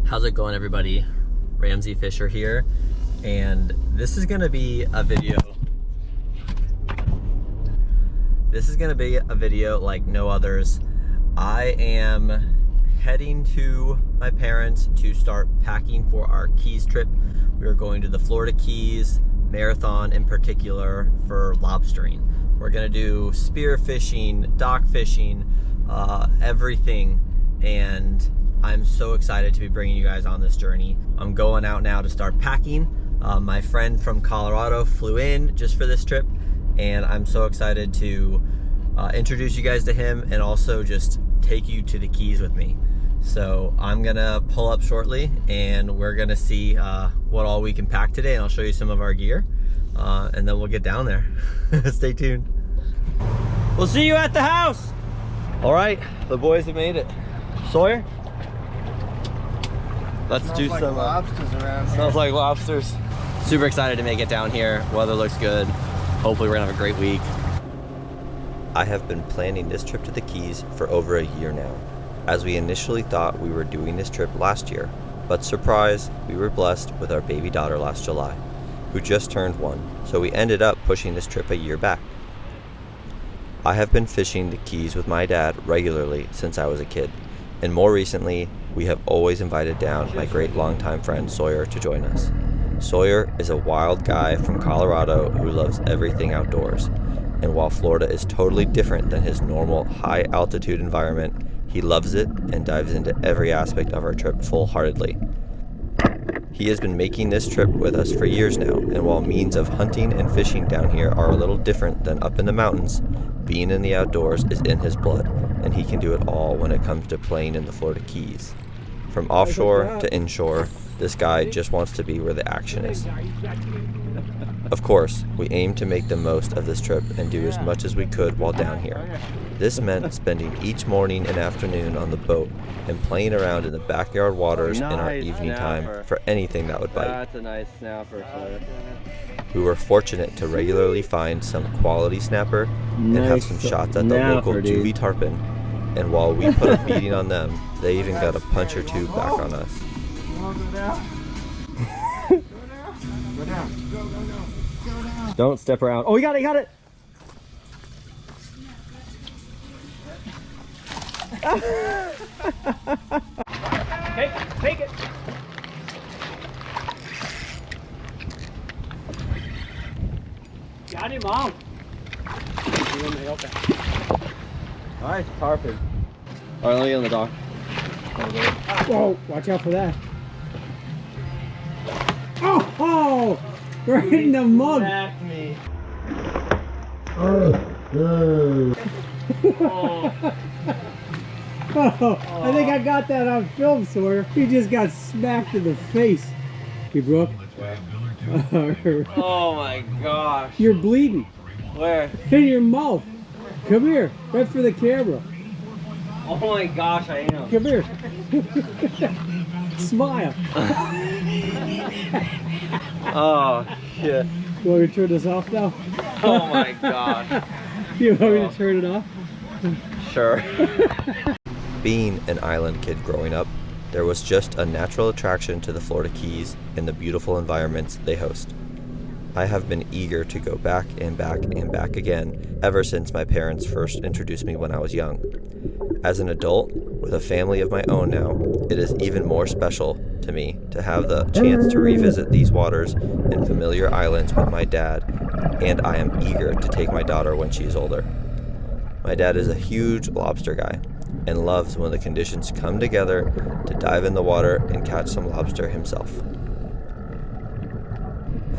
How's it going, everybody? Ramsey Fisher here, and this is gonna be a video. Like no others. I am heading to my parents to start packing for our Keys trip. We are going to the Florida Keys Marathon, in particular for lobstering. We're gonna do spearfishing, dock fishing, everything, and I'm so excited to be bringing you guys on this journey. I'm going out now to start packing. My friend from Colorado flew in just for this trip, and I'm so excited to introduce you guys to him and also just take you to the Keys with me. So I'm gonna pull up shortly and we're gonna see what all we can pack today, and I'll show you some of our gear, and then we'll get down there. Stay tuned. We'll see you at the house. All right, the boys have made it. Sawyer, let's do some lobsters around here. Smells like lobsters. Super excited to make it down here. Weather looks good. Hopefully we're gonna have a great week. I have been planning this trip to the Keys for over a year now, as we initially thought we were doing this trip last year, but surprise, we were blessed with our baby daughter last July, who just turned 1, so we ended up pushing this trip a year back. I have been fishing the Keys with my dad regularly since I was a kid, and more recently, we have always invited down my great longtime friend Sawyer to join us. Sawyer is a wild guy from Colorado who loves everything outdoors, and while Florida is totally different than his normal high altitude environment, he loves it and dives into every aspect of our trip full-heartedly. He has been making this trip with us for years now, and while means of hunting and fishing down here are a little different than up in the mountains, being in the outdoors is in his blood, and he can do it all when it comes to playing in the Florida Keys. From offshore to inshore, this guy just wants to be where the action is. Of course, we aim to make the most of this trip and do as much as we could while down here. This meant spending each morning and afternoon on the boat and playing around in the backyard waters in our evening time for anything that would bite. That's a nice snapper, Sawyer. We were fortunate to regularly find some quality snapper and have some shots at the local juvie tarpon, and while we put a beating on them, they even got a punch or two back on us. Go down. Don't step around. Oh, you got it, you got it! Take it! Got him out. Nice tarpon. All right, let me get on the dock. Whoa, watch out for that. Oh, right in the mug. Smacked me. I think I got that on film, Sawyer. He just got smacked in the face. You broke? Oh my gosh. You're bleeding. Where? In your mouth. Come here, right for the camera. Oh my gosh, I am. Come here. Smile. Oh shit. You want me to turn this off now? Oh my gosh. You want me to turn it off? Sure. Being an island kid growing up, there was just a natural attraction to the Florida Keys and the beautiful environments they host. I have been eager to go back and back and back again ever since my parents first introduced me when I was young. As an adult, with a family of my own now, it is even more special to me to have the chance to revisit these waters and familiar islands with my dad, and I am eager to take my daughter when she is older. My dad is a huge lobster guy and loves when the conditions come together to dive in the water and catch some lobster himself.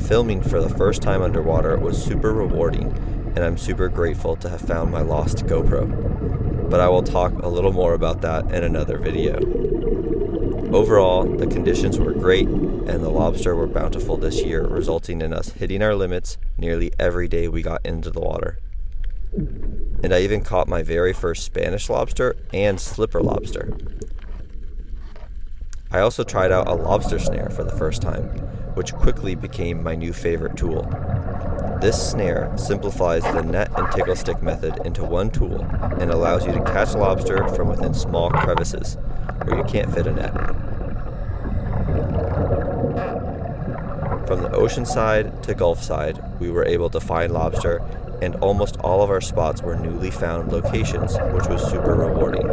Filming for the first time underwater was super rewarding, and I'm super grateful to have found my lost GoPro. But I will talk a little more about that in another video. Overall, the conditions were great, and the lobster were bountiful this year, resulting in us hitting our limits nearly every day we got into the water. And I even caught my very first Spanish lobster and slipper lobster. I also tried out a lobster snare for the first time, which quickly became my new favorite tool. This snare simplifies the net and tickle stick method into one tool and allows you to catch lobster from within small crevices where you can't fit a net. From the ocean side to Gulf side, we were able to find lobster, and almost all of our spots were newly found locations, which was super rewarding.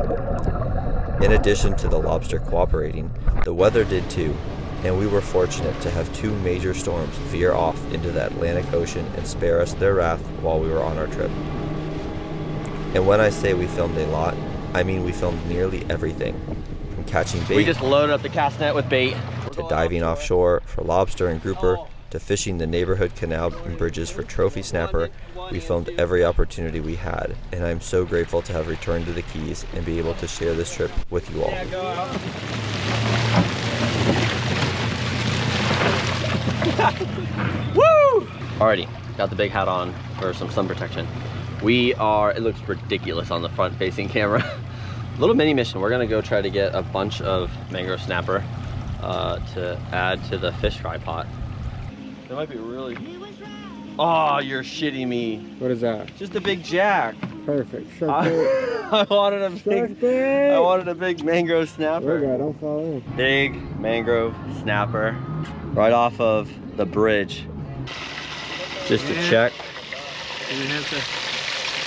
In addition to the lobster cooperating, the weather did too, and we were fortunate to have 2 major storms veer off into the Atlantic Ocean and spare us their wrath while we were on our trip. And when I say we filmed a lot, I mean we filmed nearly everything, from catching bait, We just loaded up the cast net with bait, to diving offshore for lobster and grouper, to fishing the neighborhood canal and bridges for trophy snapper. We filmed every opportunity we had, and I'm so grateful to have returned to the Keys and be able to share this trip with you all. Woo! Alrighty, got the big hat on for some sun protection. It looks ridiculous on the front facing camera. Little mini mission, we're gonna go try to get a bunch of mangrove snapper to add to the fish fry pot. That might be really... Oh, you're shitting me. What is that? Just a big jack. Perfect. Shark bait. I wanted a Shark big... bait. I wanted a big mangrove snapper. We're good. Don't fall in. Big mangrove snapper right off of the bridge. Just to check.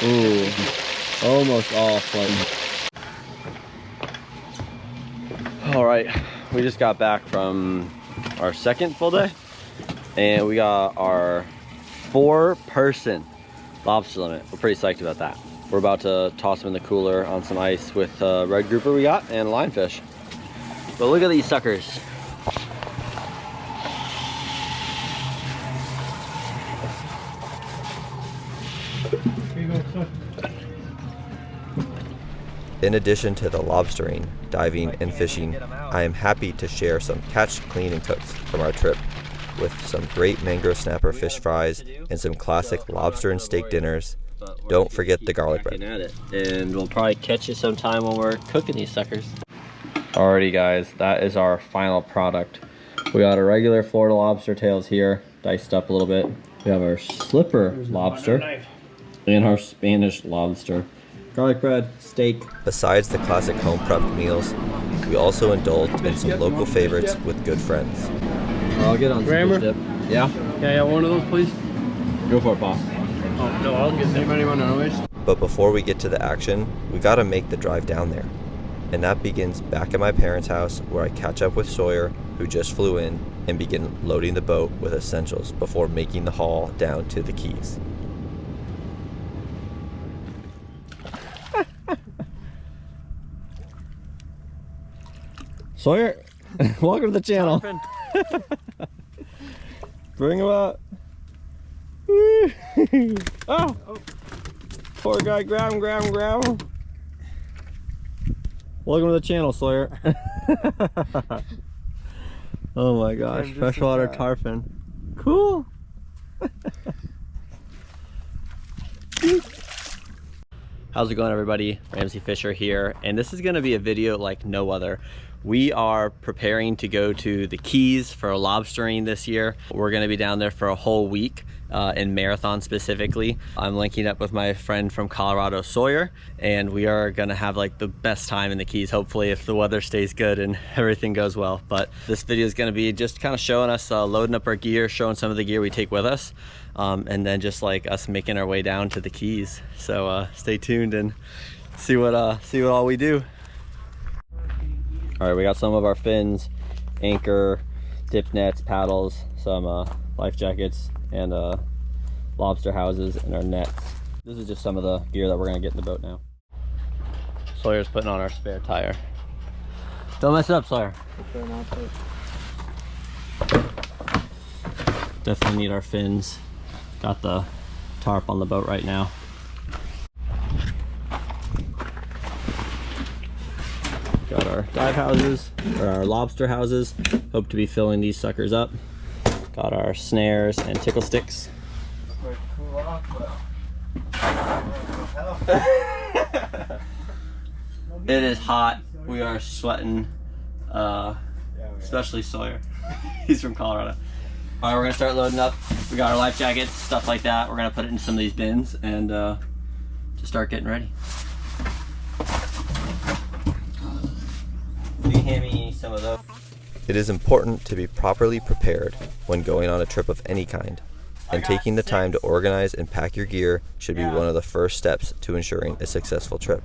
Ooh, almost all flooded. All right, we just got back from our second full day, and we got our 4-person lobster limit. We're pretty psyched about that. We're about to toss them in the cooler on some ice with red grouper we got and lionfish. But look at these suckers. In addition to the lobstering, diving, and fishing, I am happy to share some catch, clean, and cooks from our trip, with some great mangrove snapper fish fries and some classic lobster and steak dinners. Don't forget the garlic bread. And we'll probably catch you sometime when we're cooking these suckers. Alrighty guys, that is our final product. We got our regular Florida lobster tails here, diced up a little bit. We have our slipper lobster and our Spanish lobster. Garlic bread, steak. Besides the classic home prepped meals, we also indulged in some local favorites with good friends. I'll get on Grammar? dip. Yeah? Yeah, one of those, please. Go for it, boss. Oh, no, I'll get them. Anybody want to know? But before we get to the action, we gotta make the drive down there. And that begins back at my parents' house, where I catch up with Sawyer, who just flew in, and begin loading the boat with essentials before making the haul down to the Keys. Sawyer, welcome to the channel. Bring him out. Oh. Poor guy, grab him. Welcome to the channel, Sawyer. Oh my gosh, freshwater tarpon. Cool. How's it going, everybody? Ramsey Fisher here, and this is gonna be a video like no other. We are preparing to go to the Keys for lobstering this year. We're gonna be down there for a whole week, in Marathon specifically. I'm linking up with my friend from Colorado, Sawyer, and we are gonna have like the best time in the Keys, hopefully, if the weather stays good and everything goes well. But this video is gonna be just kind of showing us loading up our gear, showing some of the gear we take with us, and then just like us making our way down to the Keys. So stay tuned and see what all we do. All right, we got some of our fins, anchor, dip nets, paddles, some life jackets, and lobster houses, and our nets. This is just some of the gear that we're gonna get in the boat now. Sawyer's putting on our spare tire. Don't mess it up, Sawyer. Definitely need our fins. Got the tarp on the boat right now. Got our dive houses, or our lobster houses. Hope to be filling these suckers up. Got our snares and tickle sticks. It is hot. We are sweating, especially Sawyer. He's from Colorado. All right, we're gonna start loading up. We got our life jackets, stuff like that. We're gonna put it in some of these bins and just start getting ready. Can you hand me some of those? It is important to be properly prepared when going on a trip of any kind, and taking the time to organize and pack your gear should be one of the first steps to ensuring a successful trip.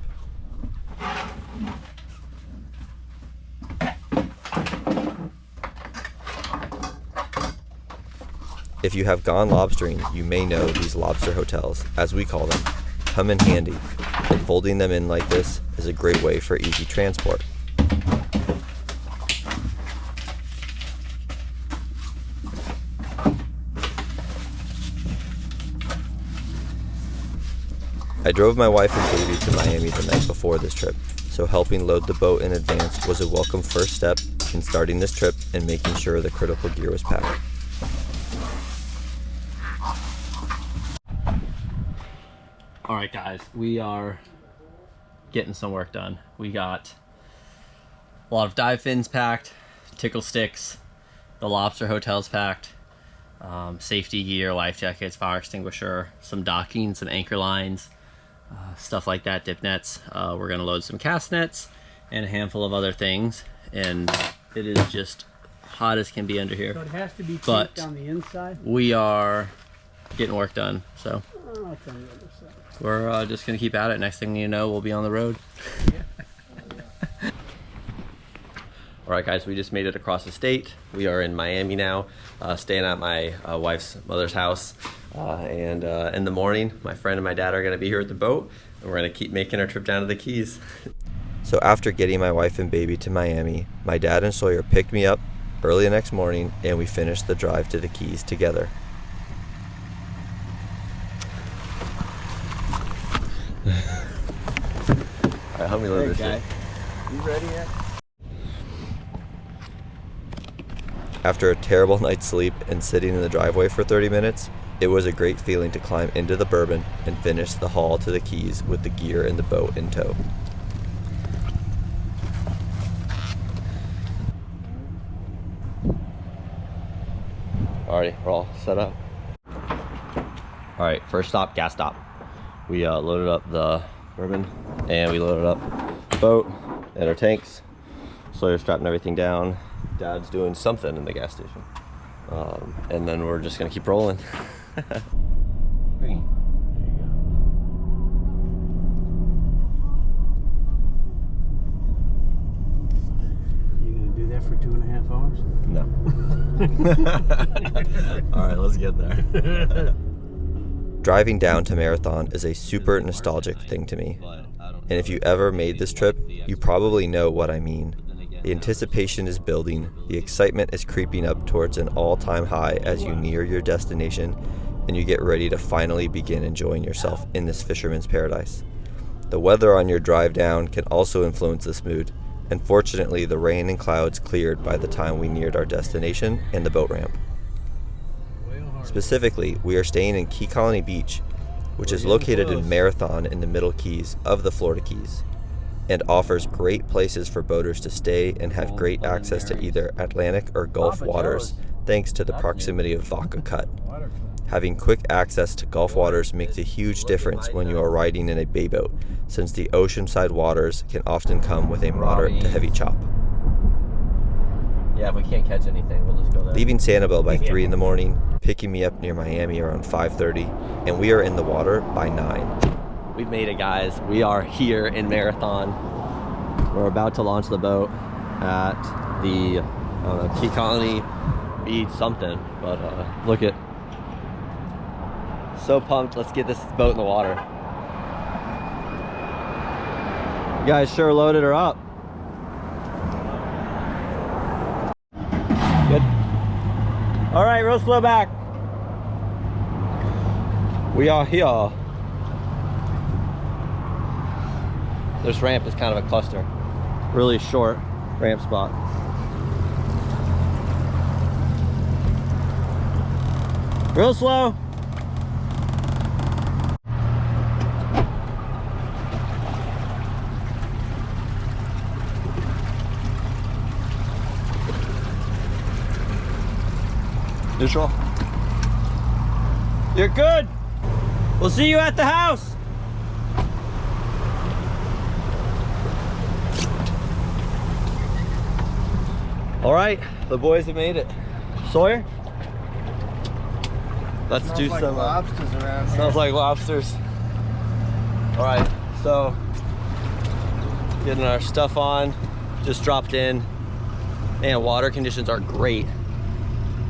If you have gone lobstering, you may know these lobster hotels, as we call them, come in handy, and folding them in like this is a great way for easy transport. I drove my wife and baby to Miami the night before this trip, so helping load the boat in advance was a welcome first step in starting this trip and making sure the critical gear was packed. All right, guys, we are getting some work done. We got a lot of dive fins packed, tickle sticks, the lobster hotels packed, safety gear, life jackets, fire extinguisher, some docking, some anchor lines, stuff like that, dip nets. We're gonna load some cast nets and a handful of other things, and it is just hot as can be under here. So it has to be But taped on the inside? we are getting work done, so Oh, it's on the other side. we're just gonna keep at it. Next thing you know, we'll be on the road. All right, guys, we just made it across the state. We are in Miami now, staying at my wife's mother's house. And in the morning, my friend and my dad are gonna be here at the boat, and we're gonna keep making our trip down to the Keys. So after getting my wife and baby to Miami, my dad and Sawyer picked me up early the next morning, and we finished the drive to the Keys together. All right, help me load this guy. in. You ready yet? After a terrible night's sleep and sitting in the driveway for 30 minutes, it was a great feeling to climb into the Bourbon and finish the haul to the Keys with the gear and the boat in tow. Alrighty, we're all set up. All right, first stop, gas stop. We loaded up the Bourbon and we loaded up the boat and our tanks. Sawyer's strapping everything down. Dad's doing something in the gas station. And then we're just gonna keep rolling. Green. You gonna do that for 2.5 hours? No. All right, let's get there. Driving down to Marathon is a super nostalgic thing to me. And if you ever made this trip, you probably know what I mean. The anticipation is building, the excitement is creeping up towards an all-time high as you near your destination and you get ready to finally begin enjoying yourself in this fisherman's paradise. The weather on your drive down can also influence this mood, and fortunately the rain and clouds cleared by the time we neared our destination and the boat ramp. Specifically, we are staying in Key Colony Beach, which is located in Marathon in the Middle Keys of the Florida Keys, and offers great places for boaters to stay and have great access to either Atlantic or Gulf waters thanks to the proximity of Vaca Cut. Having quick access to Gulf waters makes a huge difference when you are riding in a bay boat, since the oceanside waters can often come with a moderate to heavy chop. Yeah, if we can't catch anything, we'll just go there. Leaving Sanibel by 3 in the morning, picking me up near Miami around 5:30, and we are in the water by 9. We've made it, guys. We are here in Marathon. We're about to launch the boat at the Key Colony Beach something, but look at. So pumped. Let's get this boat in the water. You guys sure loaded her up. Good. All right, real slow back. We are here. This ramp is kind of a cluster. Really short ramp spot. Real slow. Neutral. You're good. We'll see you at the house. All right, the boys have made it. Sawyer, let's do like some lobsters around here. Smells like lobsters. All right, so getting our stuff on, just dropped in, and water conditions are great.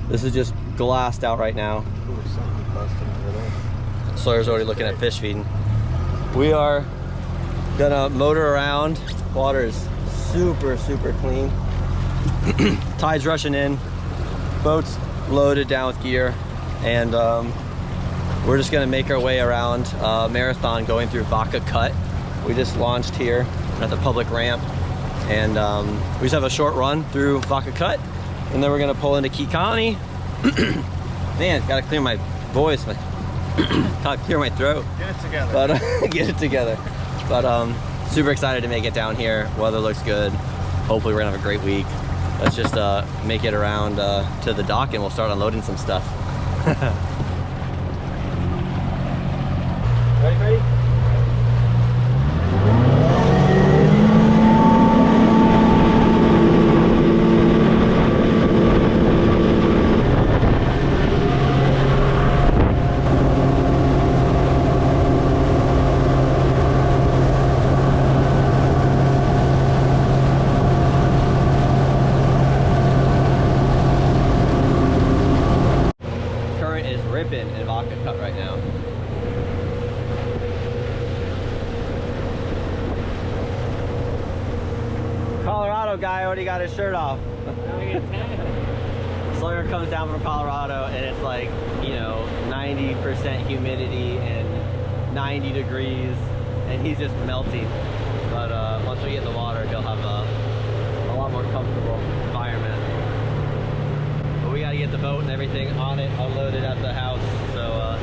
This is just glassed out right now. Ooh, something busted over there. Sawyer's already looking at fish feeding. We are gonna motor around. Water is super, super clean. Tide's rushing in, boat's loaded down with gear, and we're just gonna make our way around Marathon going through Vaca Cut. We just launched here at the public ramp, and we just have a short run through Vaca Cut, and then we're gonna pull into Key Colony. Man, gotta clear my voice, gotta clear my throat. Get it together. But get it together. But super excited to make it down here. Weather looks good. Hopefully we're gonna have a great week. Let's just make it around to the dock, and we'll start unloading some stuff. Ready, Freddie? Ripping in Vaca Cut right now. Colorado guy already got his shirt off. Sawyer comes down from Colorado, and it's like, you know, 90% humidity and 90 degrees, and he's just melting. But once we get in the water, he'll have a lot more comfortable environment. We gotta get the boat and everything on it, unloaded at the house. So,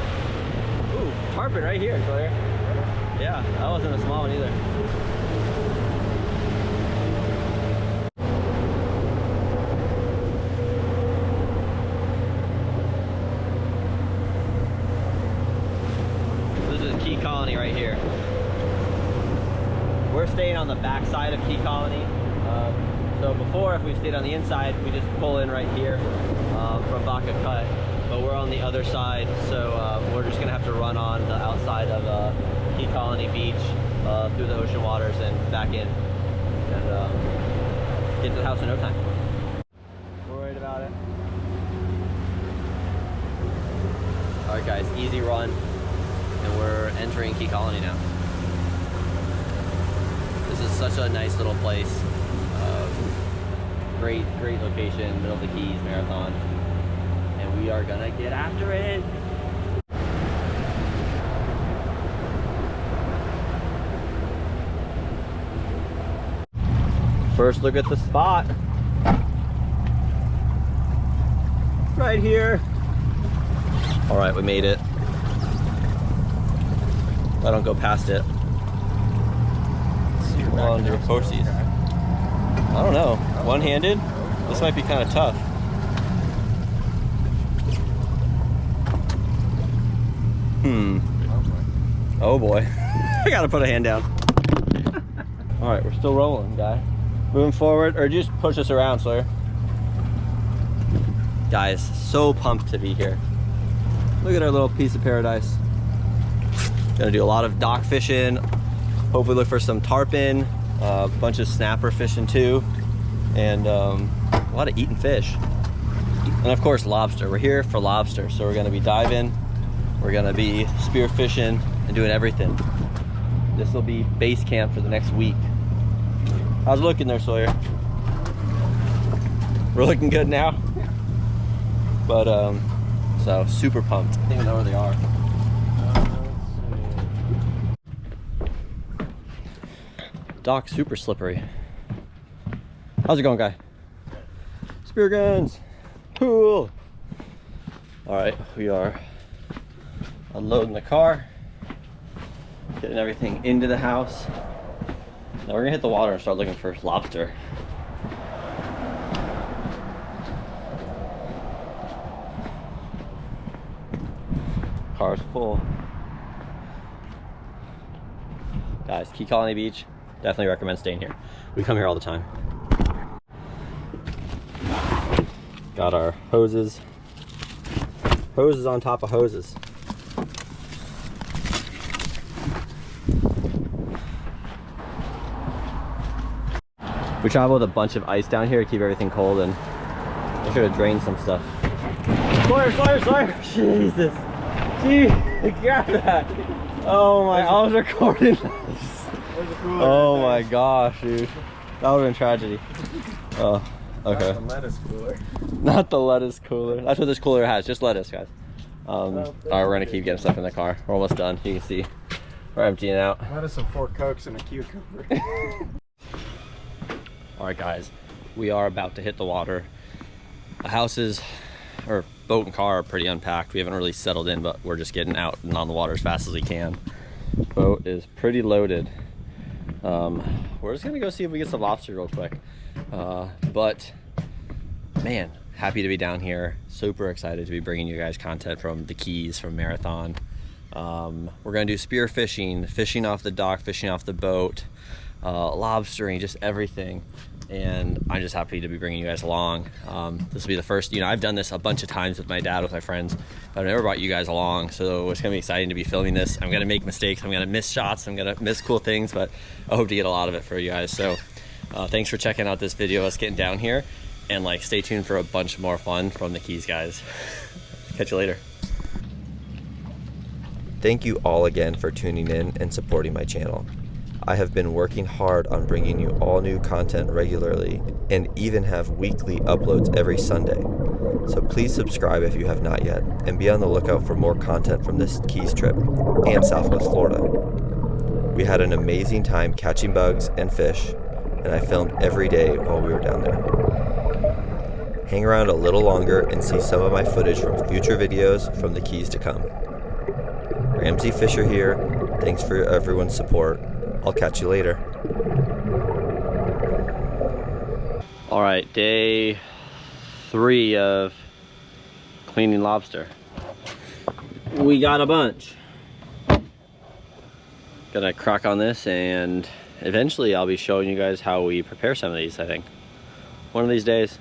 ooh, tarpon right here, Sawyer. Yeah, that wasn't a small one either. This is Key Colony right here. We're staying on the back side of Key Colony. So before, if we stayed on the inside, we just pull in right here from Vaca Cut, but we're on the other side, so we're just gonna have to run on the outside of Key Colony Beach through the ocean waters and back in, and get to the house in no time. We're worried about it. All right, guys, easy run, and we're entering Key Colony now. This is such a nice little place. Great location, middle of the Keys, Marathon, and we are gonna get after it. First look at the spot. Right here. All right, we made it. I don't go past it. Come on, your forces. I don't know. One-handed? This might be kind of tough. Oh boy. I gotta put a hand down. All right, we're still rolling, guy. Moving forward, or just push us around, Sawyer. Guys, so pumped to be here. Look at our little piece of paradise. Gonna do a lot of dock fishing. Hopefully look for some tarpon. A bunch of snapper fishing too, and a lot of eating fish, and of course lobster. We're here for lobster, so we're going to be diving, we're going to be spearfishing and doing everything. This will be base camp for the next week. How's it looking there, Sawyer? We're looking good now, but so super pumped. I don't even know where they are. Dock super slippery. How's it going, guy? Spear guns. Cool. All right, we are unloading the car, getting everything into the house. Now we're gonna hit the water and start looking for lobster. Car's full. Guys, Key Colony Beach. Definitely recommend staying here. We come here all the time. Got our hoses. Hoses on top of hoses. We travel with a bunch of ice down here to keep everything cold, and I should have drained some stuff. Sawyer, Sawyer, Sawyer! Jesus! Gee, grab that! Oh my, I was recording this. Oh my gosh, dude. That would have been tragedy. Oh, okay. Not the lettuce cooler. Not the lettuce cooler. That's what this cooler has, just lettuce, guys. Alright, we're gonna keep getting stuff in the car. We're almost done. You can see we're emptying out. Lettuce and 4 Cokes and a cucumber. Alright guys, we are about to hit the water. The houses, or boat and car, are pretty unpacked. We haven't really settled in, but we're just getting out and on the water as fast as we can. Boat is pretty loaded. We're just gonna go see if we get some lobster real quick. But man, happy to be down here. Super excited to be bringing you guys content from the Keys, from Marathon. We're gonna do spear fishing, fishing off the dock, fishing off the boat, lobstering, just everything. And I'm just happy to be bringing you guys along. This will be the first, I've done this a bunch of times with my dad, with my friends, but I've never brought you guys along. So it's gonna be exciting to be filming this. I'm gonna make mistakes, I'm gonna miss shots, I'm gonna miss cool things, but I hope to get a lot of it for you guys. So thanks for checking out this video, us getting down here, and stay tuned for a bunch more fun from the Keys guys. Catch you later. Thank you all again for tuning in and supporting my channel. I have been working hard on bringing you all new content regularly, and even have weekly uploads every Sunday. So please subscribe if you have not yet, and be on the lookout for more content from this Keys trip and Southwest Florida. We had an amazing time catching bugs and fish, and I filmed every day while we were down there. Hang around a little longer and see some of my footage from future videos from the Keys to come. Ramsey Fisher here. Thanks for everyone's support. I'll catch you later. All right, day 3 of cleaning lobster. We got a bunch. Gonna crack on this, and eventually I'll be showing you guys how we prepare some of these, I think. One of these days.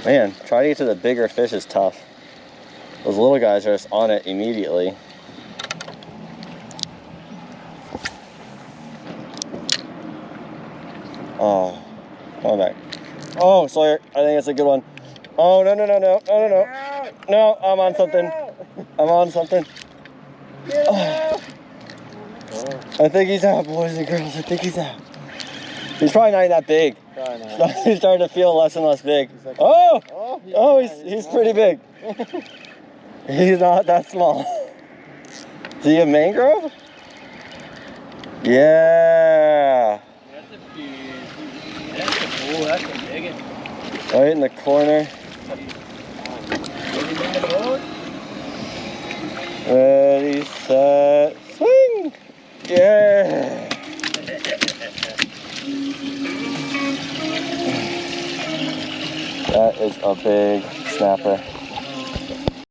Man, trying to get to the bigger fish is tough. Those little guys are just on it immediately. Oh, come back. Oh, Sawyer, I think that's a good one. Oh, no, no, no, no, no, no, no. No, I'm on something. I'm on something. Oh. I think he's out, boys and girls. I think he's out. He's probably not that big. He's starting to feel less and less big. Oh, he's pretty big. He's not that small. Is he a mangrove? Yeah. That's a big one. Right in the corner. Ready, set, swing! Yeah! That is a big snapper.